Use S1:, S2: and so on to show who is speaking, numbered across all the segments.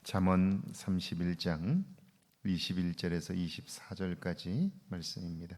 S1: 잠언 31장 21절에서 24절까지 말씀입니다.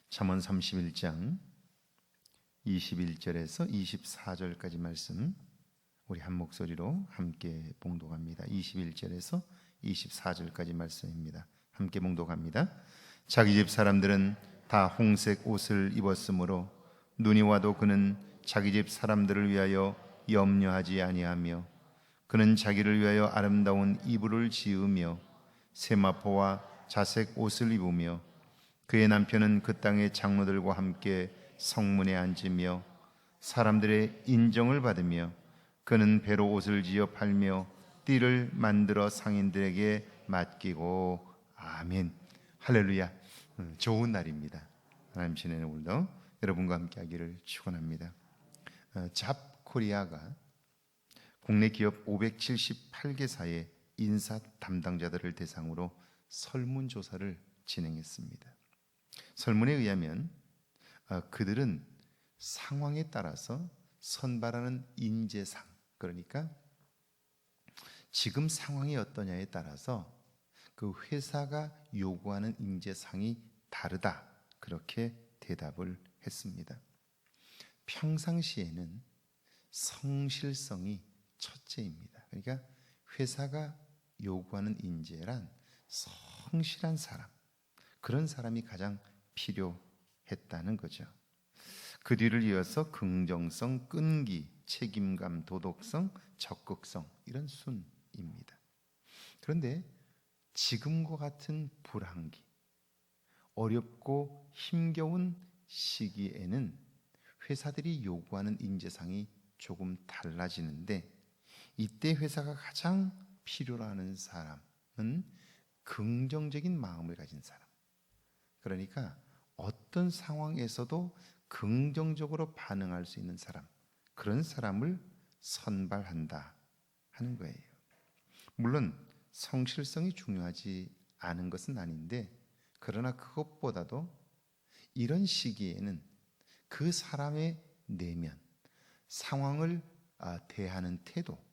S1: 잠언 31장 21절에서 24절까지 말씀 우리 한 목소리로 함께 봉독합니다. 21절에서 24절까지 말씀입니다. 함께 봉독합니다. 자기 집 사람들은 다 홍색 옷을 입었으므로 눈이 와도 그는 자기 집 사람들을 위하여 염려하지 아니하며 그는 자기를 위하여 아름다운 이불을 지으며 세마포와 자색 옷을 입으며 그의 남편은 그 땅의 장로들과 함께 성문에 앉으며 사람들의 인정을 받으며 그는 배로 옷을 지어 팔며 띠를 만들어 상인들에게 맡기고. 아멘. 할렐루야. 좋은 날입니다. 하나님 지내는 오늘도 여러분과 함께 하기를 축원합니다. 잡코리아가 국내 기업 578개사의 인사 담당자들을 대상으로 설문조사를 진행했습니다. 설문에 의하면 그들은 상황에 따라서 선발하는 인재상, 그러니까 지금 상황이 어떠냐에 따라서 그 회사가 요구하는 인재상이 다르다, 그렇게 대답을 했습니다. 평상시에는 성실성이 첫째입니다. 그러니까 회사가 요구하는 인재란 성실한 사람, 그런 사람이 가장 필요했다는 거죠. 그 뒤를 이어서 긍정성, 끈기, 책임감, 도덕성, 적극성, 이런 순입니다. 그런데 지금과 같은 불황기, 어렵고 힘겨운 시기에는 회사들이 요구하는 인재상이 조금 달라지는데, 이때 회사가 가장 필요로 하는 사람은 긍정적인 마음을 가진 사람, 그러니까 어떤 상황에서도 긍정적으로 반응할 수 있는 사람, 그런 사람을 선발한다 하는 거예요. 물론 성실성이 중요하지 않은 것은 아닌데, 그러나 그것보다도 이런 시기에는 그 사람의 내면, 상황을 대하는 태도,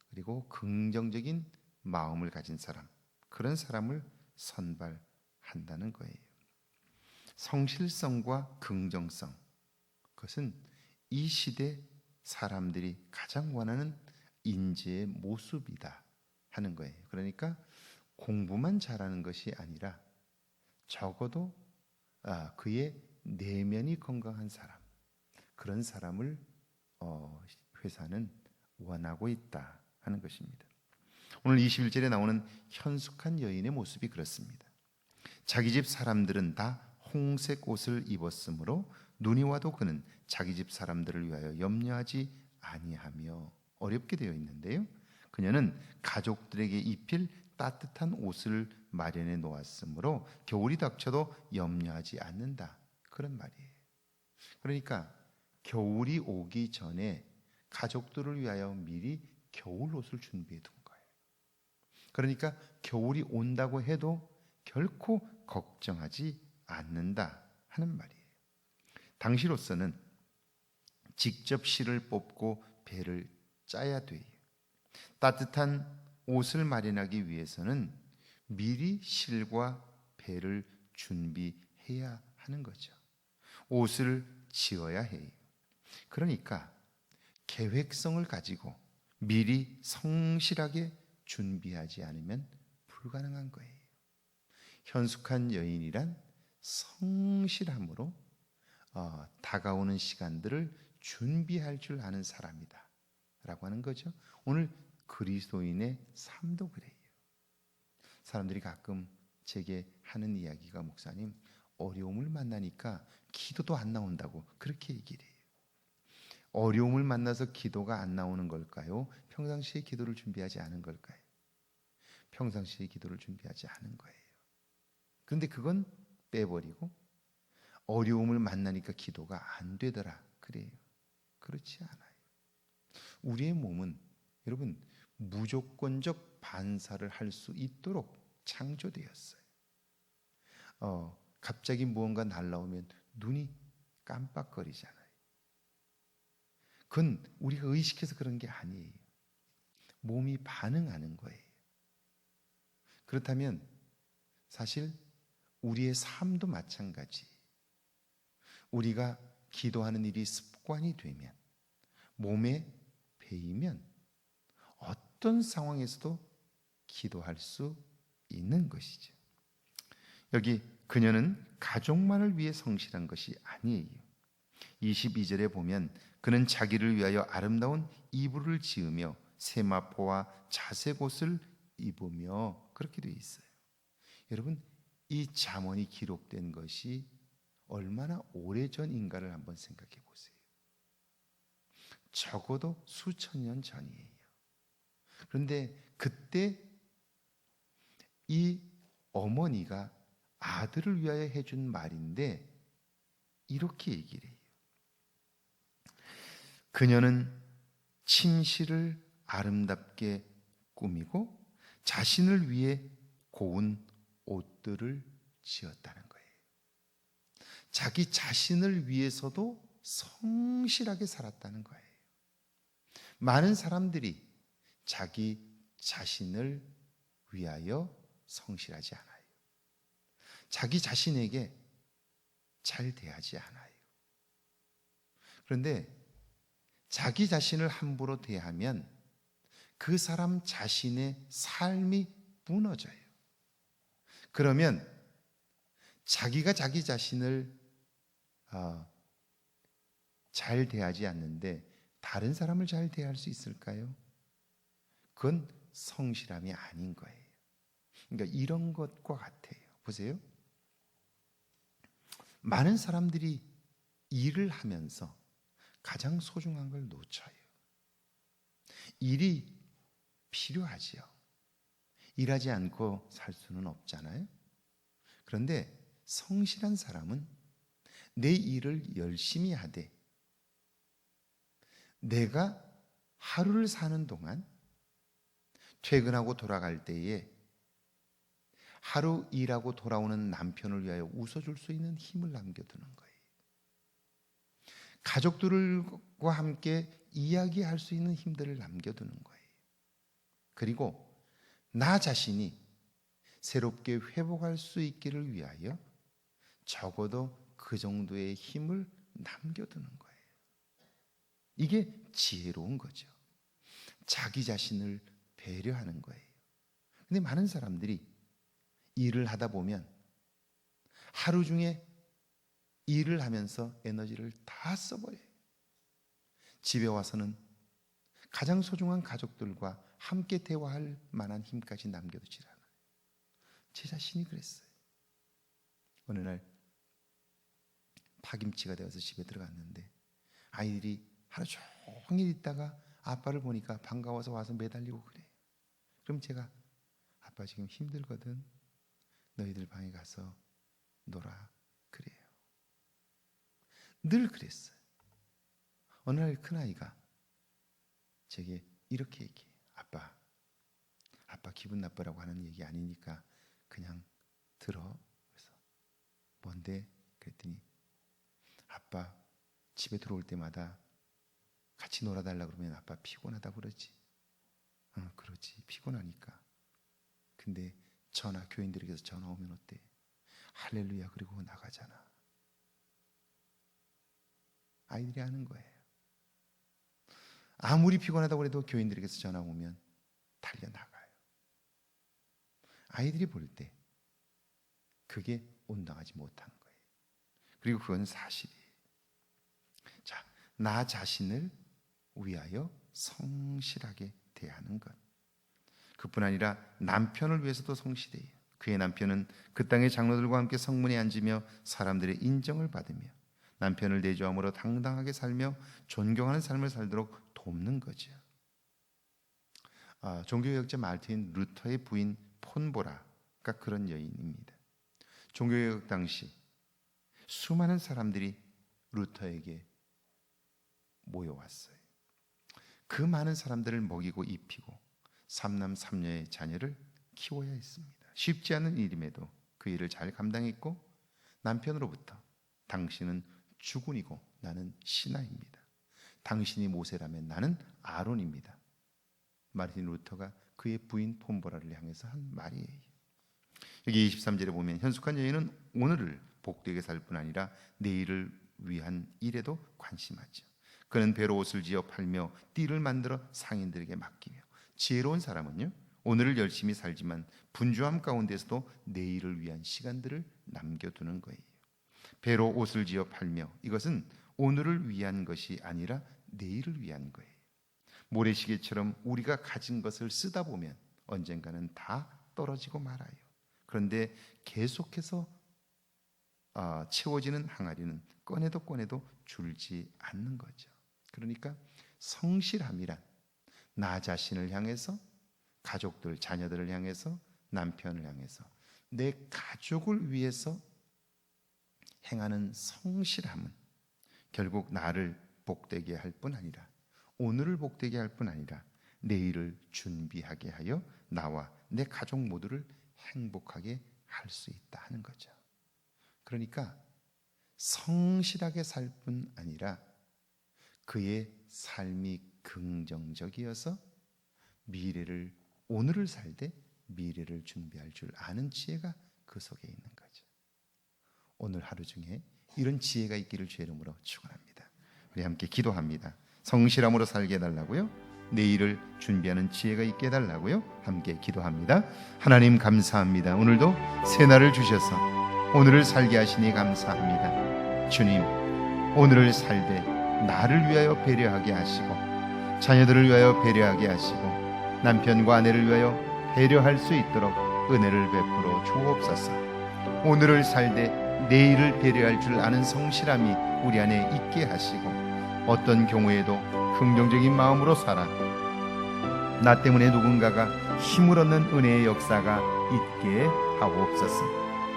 S1: 그리고 긍정적인 마음을 가진 사람, 그런 사람을 선발한다는 거예요. 성실성과 긍정성, 그것은 이 시대 사람들이 가장 원하는 인재의 모습이다 하는 거예요. 그러니까 공부만 잘하는 것이 아니라 적어도 그의 내면이 건강한 사람, 그런 사람을 회사는 원하고 있다 하는 것입니다. 오늘 21절에 나오는 현숙한 여인의 모습이 그렇습니다. 자기 집 사람들은 다 홍색 옷을 입었으므로 눈이 와도 그는 자기 집 사람들을 위하여 염려하지 아니하며, 어렵게 되어 있는데요, 그녀는 가족들에게 입힐 따뜻한 옷을 마련해 놓았으므로 겨울이 닥쳐도 염려하지 않는다, 그런 말이에요. 그러니까 겨울이 오기 전에 가족들을 위하여 미리 겨울 옷을 준비해 둔 거예요. 그러니까 겨울이 온다고 해도 결코 걱정하지 않는다 하는 말이에요. 당시로서는 직접 실을 뽑고 배를 짜야 돼요. 따뜻한 옷을 마련하기 위해서는 미리 실과 배를 준비해야 하는 거죠. 옷을 지어야 해요. 그러니까 계획성을 가지고 미리 성실하게 준비하지 않으면 불가능한 거예요. 현숙한 여인이란 성실함으로 다가오는 시간들을 준비할 줄 아는 사람이다 라고 하는 거죠. 오늘 그리스도인의 삶도 그래요. 사람들이 가끔 제게 하는 이야기가, 목사님, 어려움을 만나니까 기도도 안 나온다고 그렇게 얘기를 해요. 어려움을 만나서 기도가 안 나오는 걸까요? 평상시에 기도를 준비하지 않은 걸까요? 평상시에 기도를 준비하지 않은 거예요. 그런데 그건 빼버리고 어려움을 만나니까 기도가 안 되더라 그래요. 그렇지 않아요. 우리의 몸은, 여러분, 무조건적 반사를 할 수 있도록 창조되었어요. 갑자기 무언가 날라오면 눈이 깜빡거리잖아요. 그건 우리가 의식해서 그런 게 아니에요. 몸이 반응하는 거예요. 그렇다면 사실 우리의 삶도 마찬가지. 우리가 기도하는 일이 습관이 되면, 몸에 배이면 어떤 상황에서도 기도할 수 있는 것이죠. 여기 그녀는 가족만을 위해 성실한 것이 아니에요. 22절에 보면 그는 자기를 위하여 아름다운 이불을 지으며 세마포와 자색옷을 입으며, 그렇게 되어 있어요. 여러분, 이 잠언이 기록된 것이 얼마나 오래전인가를 한번 생각해 보세요. 적어도 수천 년 전이에요. 그런데 그때 이 어머니가 아들을 위하여 해준 말인데 이렇게 얘기를 해요. 그녀는 침실을 아름답게 꾸미고 자신을 위해 고운 옷들을 지었다는 거예요. 자기 자신을 위해서도 성실하게 살았다는 거예요. 많은 사람들이 자기 자신을 위하여 성실하지 않아요. 자기 자신에게 잘 대하지 않아요. 그런데 자기 자신을 함부로 대하면 그 사람 자신의 삶이 무너져요. 그러면 자기가 자기 자신을 잘 대하지 않는데 다른 사람을 잘 대할 수 있을까요? 그건 성실함이 아닌 거예요. 그러니까 이런 것과 같아요. 보세요. 많은 사람들이 일을 하면서 가장 소중한 걸 놓쳐요. 일이 필요하지요. 일하지 않고 살 수는 없잖아요. 그런데 성실한 사람은 내 일을 열심히 하되 내가 하루를 사는 동안 퇴근하고 돌아갈 때에 하루 일하고 돌아오는 남편을 위하여 웃어줄 수 있는 힘을 남겨두는 거예요. 가족들과 함께 이야기할 수 있는 힘들을 남겨두는 거예요. 그리고 나 자신이 새롭게 회복할 수 있기를 위하여 적어도 그 정도의 힘을 남겨두는 거예요. 이게 지혜로운 거죠. 자기 자신을 배려하는 거예요. 근데 많은 사람들이 일을 하다 보면 하루 중에 일을 하면서 에너지를 다 써버려요. 집에 와서는 가장 소중한 가족들과 함께 대화할 만한 힘까지 남겨두질 않아요. 제 자신이 그랬어요. 어느 날 파김치가 되어서 집에 들어갔는데 아이들이 하루 종일 있다가 아빠를 보니까 반가워서 와서 매달리고 그래요. 그럼 제가 아빠 지금 힘들거든. 너희들 방에 가서 놀아. 그래요. 늘 그랬어요. 어느 날 큰아이가 제게 이렇게 얘기해요. 아빠 기분 나쁘라고 하는 얘기 아니니까 그냥 들어. 그래서 뭔데? 그랬더니 아빠 집에 들어올 때마다 같이 놀아달라 그러면 아빠 피곤하다고 그러지. 그러지. 피곤하니까. 근데 교인들에게서 전화 오면 어때? 할렐루야 그리고 나가잖아. 아이들이 아는 거예요. 아무리 피곤하다고 해도 교인들에게서 전화 오면 달려나가요. 아이들이 볼 때 그게 온당하지 못한 거예요. 그리고 그건 사실이에요. 자, 나 자신을 위하여 성실하게 대하는 것. 그뿐 아니라 남편을 위해서도 성실해요. 그의 남편은 그 땅의 장로들과 함께 성문에 앉으며 사람들의 인정을 받으며 남편을 내조함으로 당당하게 살며 존경하는 삶을 살도록 돕는 거죠. 종교개혁자 마르틴 루터의 부인 폰보라가 그런 여인입니다. 종교개혁 당시 수많은 사람들이 루터에게 모여왔어요. 그 많은 사람들을 먹이고 입히고 삼남 삼녀의 자녀를 키워야 했습니다. 쉽지 않은 일임에도 그 일을 잘 감당했고 남편으로부터 당신은 주군이고 나는 신하입니다. 당신이 모세라면 나는 아론입니다. 마르틴 루터가 그의 부인 폼보라를 향해서 한 말이에요. 여기 23절에 보면 현숙한 여인은 오늘을 복되게 살 뿐 아니라 내일을 위한 일에도 관심하죠. 그는 배로 옷을 지어 팔며 띠를 만들어 상인들에게 맡기며. 지혜로운 사람은요, 오늘을 열심히 살지만 분주함 가운데서도 내일을 위한 시간들을 남겨두는 거예요. 배로 옷을 지어 팔며, 이것은 오늘을 위한 것이 아니라 내일을 위한 거예요. 모래시계처럼 우리가 가진 것을 쓰다 보면 언젠가는 다 떨어지고 말아요. 그런데 계속해서 채워지는 항아리는 꺼내도 줄지 않는 거죠. 그러니까 성실함이란 나 자신을 향해서, 가족들, 자녀들을 향해서, 남편을 향해서, 내 가족을 위해서 행하는 성실함은 결국 나를 복되게 할 뿐 아니라, 오늘을 복되게 할 뿐 아니라 내일을 준비하게 하여 나와 내 가족 모두를 행복하게 할 수 있다 하는 거죠. 그러니까 성실하게 살 뿐 아니라 그의 삶이 긍정적이어서 미래를, 오늘을 살 때 미래를 준비할 줄 아는 지혜가 그 속에 있는 거죠. 오늘 하루 중에 이런 지혜가 있기를 주의 이름으로 축원합니다. 우리 함께 기도합니다. 성실함으로 살게 해달라고요, 내일을 준비하는 지혜가 있게 해달라고요, 함께 기도합니다. 하나님 감사합니다. 오늘도 새날을 주셔서 오늘을 살게 하시니 감사합니다. 주님, 오늘을 살되 나를 위하여 배려하게 하시고, 자녀들을 위하여 배려하게 하시고, 남편과 아내를 위하여 배려할 수 있도록 은혜를 베풀어 주옵소서. 오늘을 살되 내일을 배려할 줄 아는 성실함이 우리 안에 있게 하시고, 어떤 경우에도 긍정적인 마음으로 살아 나 때문에 누군가가 힘을 얻는 은혜의 역사가 있게 하옵소서.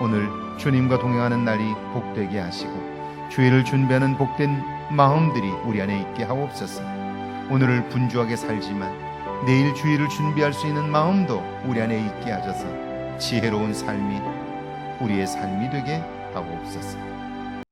S1: 오늘 주님과 동행하는 날이 복되게 하시고 주일을 준비하는 복된 마음들이 우리 안에 있게 하옵소서. 오늘을 분주하게 살지만 내일 주일을 준비할 수 있는 마음도 우리 안에 있게 하셔서 지혜로운 삶이 우리의 삶이 되게 하옵소서.